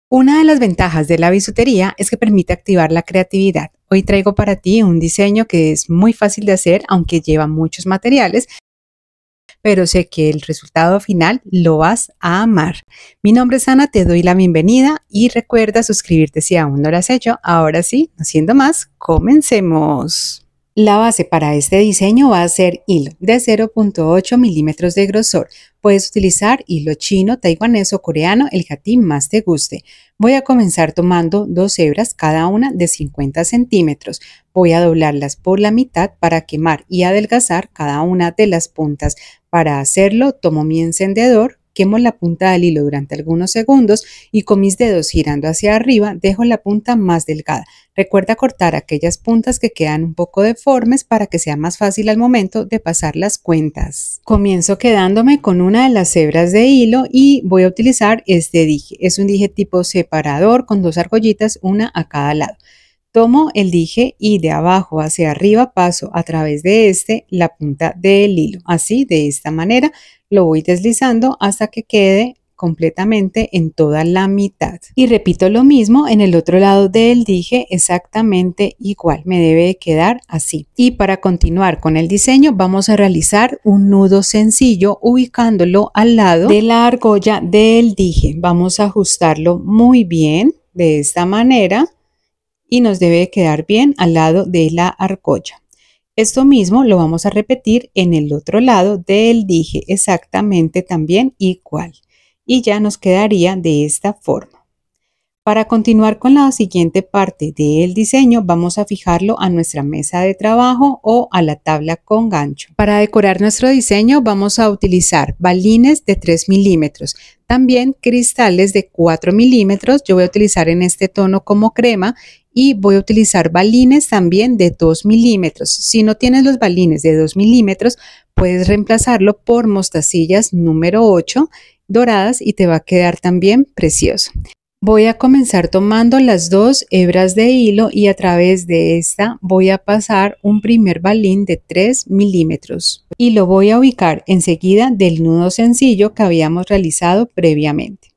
Una de las ventajas de la bisutería es que permite activar la creatividad. Hoy traigo para ti un diseño que es muy fácil de hacer, aunque lleva muchos materiales, pero sé que el resultado final lo vas a amar. Mi nombre es Ana, te doy la bienvenida y recuerda suscribirte si aún no lo has hecho. Ahora sí, no siendo más, comencemos. La base para este diseño va a ser hilo de 0.8 milímetros de grosor. Puedes utilizar hilo chino, taiwanés o coreano, el que a ti más te guste. Voy a comenzar tomando dos hebras, cada una de 50 centímetros. Voy a doblarlas por la mitad para quemar y adelgazar cada una de las puntas. Para hacerlo, tomo mi encendedor, quemo la punta del hilo durante algunos segundos y con mis dedos girando hacia arriba dejo la punta más delgada. Recuerda cortar aquellas puntas que quedan un poco deformes para que sea más fácil al momento de pasar las cuentas. Comienzo quedándome con una de las hebras de hilo y voy a utilizar este dije. Es un dije tipo separador con dos argollitas, una a cada lado. Tomo el dije y de abajo hacia arriba paso a través de la punta del hilo. Así, de esta manera, lo voy deslizando hasta que quede completamente en toda la mitad. Y repito lo mismo en el otro lado del dije, exactamente igual. Me debe quedar así. Y para continuar con el diseño, vamos a realizar un nudo sencillo ubicándolo al lado de la argolla del dije. Vamos a ajustarlo muy bien de esta manera. Y nos debe quedar bien al lado de la argolla. Esto mismo lo vamos a repetir en el otro lado del dije, exactamente también igual. Y ya nos quedaría de esta forma. Para continuar con la siguiente parte del diseño, vamos a fijarlo a nuestra mesa de trabajo o a la tabla con gancho. Para decorar nuestro diseño vamos a utilizar balines de 3 milímetros, también cristales de 4 milímetros. Yo voy a utilizar en este tono como crema y voy a utilizar balines también de 2 milímetros. Si no tienes los balines de 2 milímetros, puedes reemplazarlo por mostacillas número 8 doradas y te va a quedar también precioso. Voy a comenzar tomando las dos hebras de hilo y a través de esta voy a pasar un primer balín de 3 milímetros y lo voy a ubicar enseguida del nudo sencillo que habíamos realizado previamente.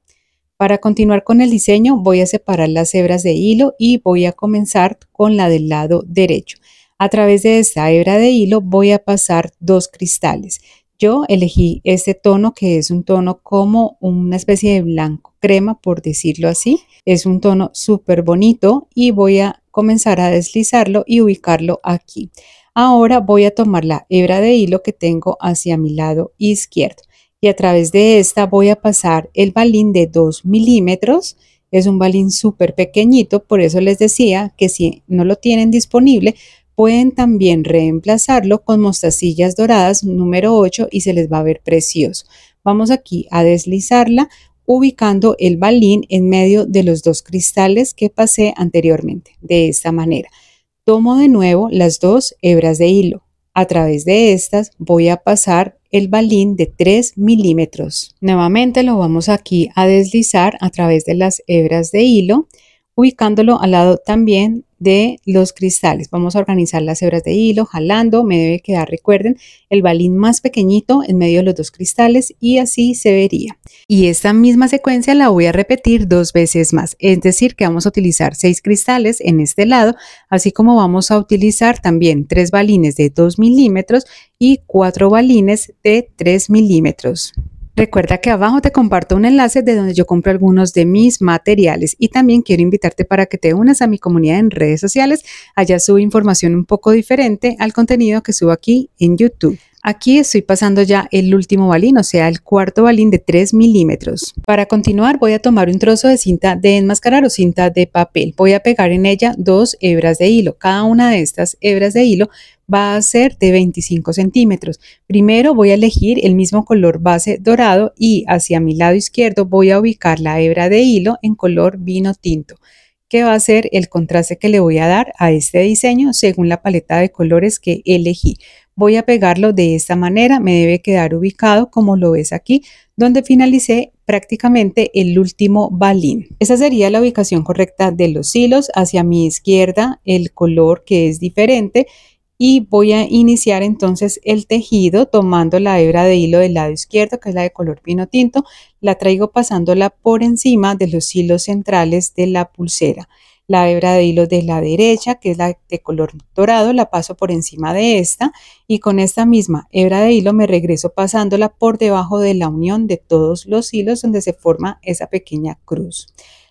Para continuar con el diseño voy a separar las hebras de hilo y voy a comenzar con la del lado derecho. A través de esta hebra de hilo voy a pasar dos cristales. Yo elegí este tono que es un tono como una especie de blanco crema, por decirlo así. Es un tono súper bonito y voy a comenzar a deslizarlo y ubicarlo aquí. Ahora voy a tomar la hebra de hilo que tengo hacia mi lado izquierdo y a través de esta voy a pasar el balín de 2 milímetros. Es un balín súper pequeñito, por eso les decía que si no lo tienen disponible, pueden también reemplazarlo con mostacillas doradas número 8 y se les va a ver precioso. Vamos aquí a deslizarla ubicando el balín en medio de los dos cristales que pasé anteriormente. De esta manera. Tomo de nuevo las dos hebras de hilo. A través de estas voy a pasar el balín de 3 milímetros. Nuevamente lo vamos aquí a deslizar a través de las hebras de hilo, ubicándolo al lado también de los cristales. Vamos a organizar las hebras de hilo, jalando, me debe quedar, recuerden, el balín más pequeñito en medio de los dos cristales y así se vería. Y esta misma secuencia la voy a repetir dos veces más, es decir que vamos a utilizar 6 cristales en este lado, así como vamos a utilizar también 3 balines de 2 milímetros y 4 balines de 3 milímetros. Recuerda que abajo te comparto un enlace de donde yo compro algunos de mis materiales y también quiero invitarte para que te unas a mi comunidad en redes sociales. Allá subo información un poco diferente al contenido que subo aquí en YouTube. Aquí estoy pasando ya el último balín, o sea, el cuarto balín de 3 milímetros. Para continuar voy a tomar un trozo de cinta de enmascarar o cinta de papel. Voy a pegar en ella 2 hebras de hilo. Cada una de estas hebras de hilo va a ser de 25 centímetros. Primero voy a elegir el mismo color base dorado y hacia mi lado izquierdo voy a ubicar la hebra de hilo en color vino tinto, que va a ser el contraste que le voy a dar a este diseño según la paleta de colores que elegí. Voy a pegarlo de esta manera, me debe quedar ubicado como lo ves aquí, donde finalicé prácticamente el último balín. Esa sería la ubicación correcta de los hilos. Hacia mi izquierda el color que es diferente y voy a iniciar entonces el tejido tomando la hebra de hilo del lado izquierdo, que es la de color vino tinto, la traigo pasándola por encima de los hilos centrales de la pulsera. La hebra de hilo de la derecha, que es la de color dorado, la paso por encima de esta y con esta misma hebra de hilo me regreso pasándola por debajo de la unión de todos los hilos donde se forma esa pequeña cruz.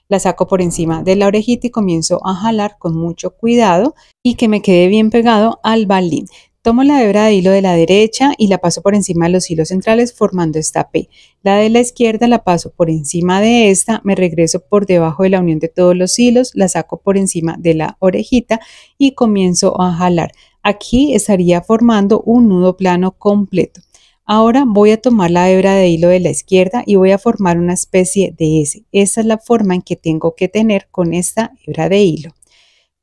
La saco por encima de la orejita y comienzo a jalar con mucho cuidado y que me quede bien pegado al balín. Tomo la hebra de hilo de la derecha y la paso por encima de los hilos centrales formando esta P. La de la izquierda la paso por encima de esta, me regreso por debajo de la unión de todos los hilos, la saco por encima de la orejita y comienzo a jalar. Aquí estaría formando un nudo plano completo. Ahora voy a tomar la hebra de hilo de la izquierda y voy a formar una especie de S. Esa es la forma en que tengo que tener con esta hebra de hilo.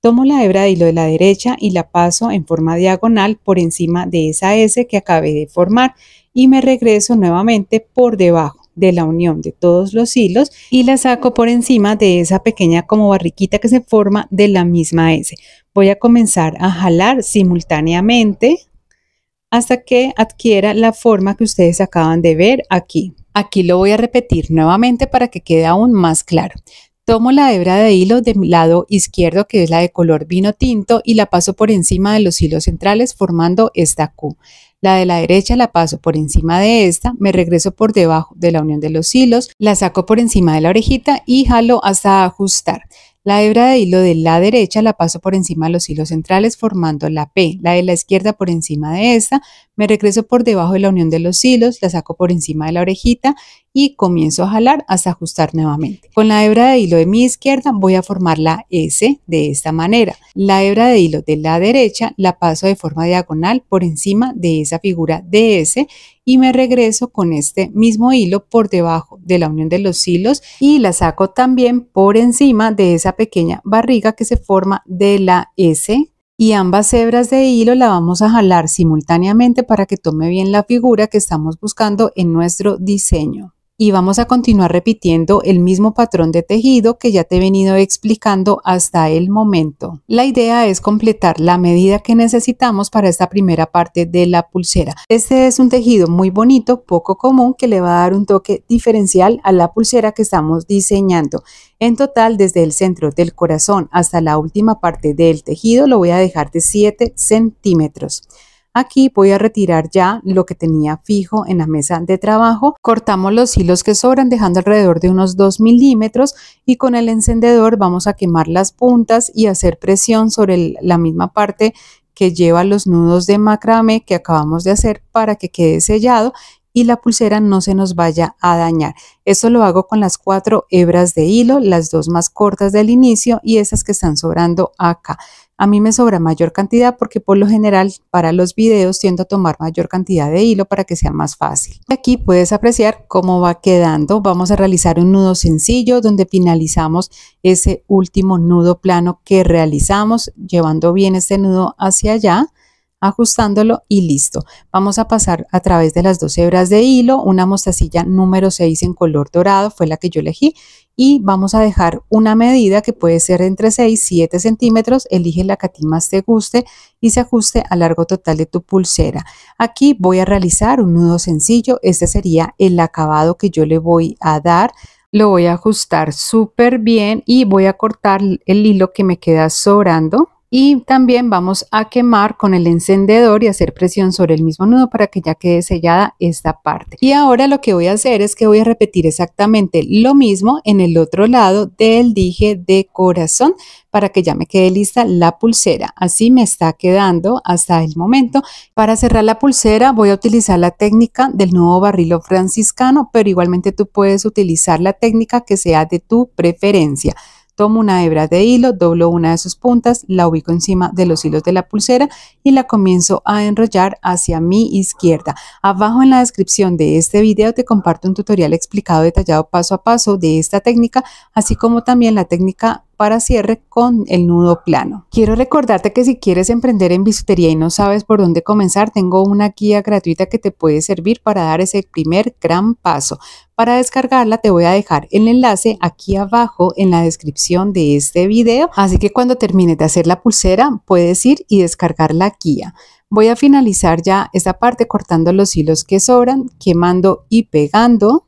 Tomo la hebra de hilo de la derecha y la paso en forma diagonal por encima de esa S que acabé de formar y me regreso nuevamente por debajo de la unión de todos los hilos y la saco por encima de esa pequeña como barriquita que se forma de la misma S. Voy a comenzar a jalar simultáneamente hasta que adquiera la forma que ustedes acaban de ver aquí. Aquí lo voy a repetir nuevamente para que quede aún más claro. Tomo la hebra de hilo del lado izquierdo, que es la de color vino tinto, y la paso por encima de los hilos centrales formando esta Q. La de la derecha la paso por encima de esta, me regreso por debajo de la unión de los hilos, la saco por encima de la orejita y jalo hasta ajustar. La hebra de hilo de la derecha la paso por encima de los hilos centrales formando la P. La de la izquierda por encima de esta, me regreso por debajo de la unión de los hilos, la saco por encima de la orejita y comienzo a jalar hasta ajustar nuevamente. Con la hebra de hilo de mi izquierda voy a formar la S de esta manera. La hebra de hilo de la derecha la paso de forma diagonal por encima de esa figura de S y me regreso con este mismo hilo por debajo de la unión de los hilos y la saco también por encima de esa pequeña barriga que se forma de la S. Y ambas hebras de hilo la vamos a jalar simultáneamente para que tome bien la figura que estamos buscando en nuestro diseño. Y vamos a continuar repitiendo el mismo patrón de tejido que ya te he venido explicando hasta el momento. La idea es completar la medida que necesitamos para esta primera parte de la pulsera. Este es un tejido muy bonito, poco común, que le va a dar un toque diferencial a la pulsera que estamos diseñando. En total, desde el centro del corazón hasta la última parte del tejido lo voy a dejar de 7 centímetros. Aquí voy a retirar ya lo que tenía fijo en la mesa de trabajo. Cortamos los hilos que sobran dejando alrededor de unos 2 milímetros y con el encendedor vamos a quemar las puntas y hacer presión sobre la misma parte que lleva los nudos de macramé que acabamos de hacer para que quede sellado y la pulsera no se nos vaya a dañar. Esto lo hago con las 4 hebras de hilo, las 2 más cortas del inicio y esas que están sobrando acá. A mí me sobra mayor cantidad porque por lo general para los videos tiendo a tomar mayor cantidad de hilo para que sea más fácil. Aquí puedes apreciar cómo va quedando. Vamos a realizar un nudo sencillo donde finalizamos ese último nudo plano que realizamos, llevando bien este nudo hacia allá, ajustándolo y listo. Vamos a pasar a través de las 2 hebras de hilo, una mostacilla número 6 en color dorado fue la que yo elegí y vamos a dejar una medida que puede ser entre 6 y 7 centímetros, elige la que a ti más te guste y se ajuste al largo total de tu pulsera. Aquí voy a realizar un nudo sencillo, este sería el acabado que yo le voy a dar. Lo voy a ajustar súper bien y voy a cortar el hilo que me queda sobrando. Y también vamos a quemar con el encendedor y hacer presión sobre el mismo nudo para que ya quede sellada esta parte. Y ahora lo que voy a hacer es que voy a repetir exactamente lo mismo en el otro lado del dije de corazón para que ya me quede lista la pulsera. Así me está quedando hasta el momento. Para cerrar la pulsera voy a utilizar la técnica del nudo barrilo franciscano, pero igualmente tú puedes utilizar la técnica que sea de tu preferencia. Tomo una hebra de hilo, doblo una de sus puntas, la ubico encima de los hilos de la pulsera y la comienzo a enrollar hacia mi izquierda. Abajo en la descripción de este video te comparto un tutorial explicado detallado paso a paso de esta técnica, así como también la técnica para cierre con el nudo plano. Quiero recordarte que si quieres emprender en bisutería y no sabes por dónde comenzar, tengo una guía gratuita que te puede servir para dar ese primer gran paso. Para descargarla te voy a dejar el enlace aquí abajo en la descripción de este video, así que cuando termines de hacer la pulsera puedes ir y descargar la guía. Voy a finalizar ya esta parte cortando los hilos que sobran, quemando y pegando.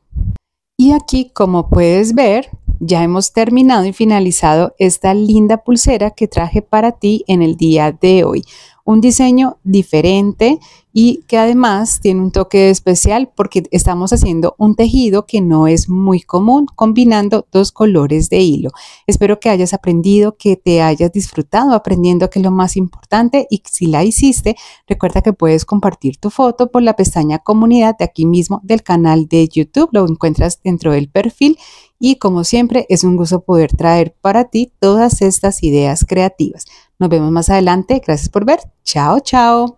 Y aquí, como puedes ver, ya hemos terminado y finalizado esta linda pulsera que traje para ti en el día de hoy. Un diseño diferente y que además tiene un toque especial porque estamos haciendo un tejido que no es muy común, combinando dos colores de hilo. Espero que hayas aprendido, que te hayas disfrutado aprendiendo, que es lo más importante, y si la hiciste, recuerda que puedes compartir tu foto por la pestaña comunidad de aquí mismo del canal de YouTube. Lo encuentras dentro del perfil. Y como siempre, es un gusto poder traer para ti todas estas ideas creativas. Nos vemos más adelante. Gracias por ver. Chao, chao.